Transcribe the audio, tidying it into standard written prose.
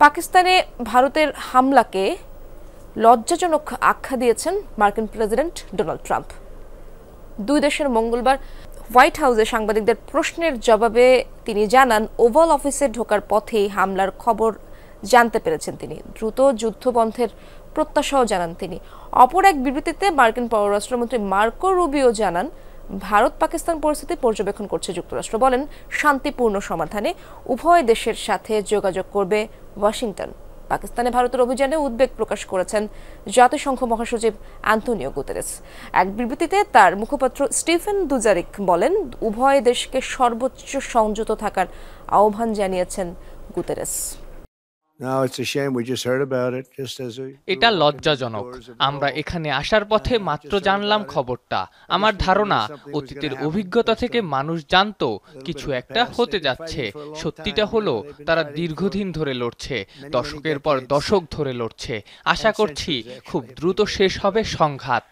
পাকিস্তানে ভারতের হামলাকে লজ্জাজনক আখ্যা দিয়েছেন মার্কিন প্রেসিডেন্ট ডোনাল্ড ট্রাম্প। দুই দেশের মঙ্গলবার হোয়াইট হাউসে সাংবাদিকদের প্রশ্নের জবাবে তিনি জানান, ওভাল অফিসে ঢোকার পথেই হামলার খবর জানতে পেরেছেন তিনি। দ্রুত যুদ্ধবন্ধের প্রত্যাশাও জানান তিনি। অপর এক বিবৃতিতে মার্কিন পররাষ্ট্রমন্ত্রী মার্কো রুবিও জানান, ভারত পাকিস্তান পরিস্থিতি পর্যবেক্ষণ করছে যুক্তরাষ্ট্র। বলেন, শান্তিপূর্ণ সমাধানে উভয় দেশের সাথে যোগাযোগ করবে ওয়াশিংটন। পাকিস্তানে ভারতের অভিযানে উদ্বেগ প্রকাশ করেছেন জাতিসংঘ মহাসচিব অ্যান্টোনিও গুতেরেস। এক বিবৃতিতে তার মুখপাত্র স্টিফেন দুজারিক বলেন, উভয় দেশকে সর্বোচ্চ সংযত থাকার আহ্বান জানিয়েছেন গুতেরেস। এটা লজ্জাজনক। আমরা এখানে আসার পথে মাত্র জানলাম খবরটা। আমার ধারণা, অতীতের অভিজ্ঞতা থেকে মানুষ জানতো কিছু একটা হতে যাচ্ছে। সত্যিটা হলো, তারা দীর্ঘদিন ধরে লড়ছে, দশকের পর দশক ধরে লড়ছে। আশা করছি খুব দ্রুত শেষ হবে সংঘাত।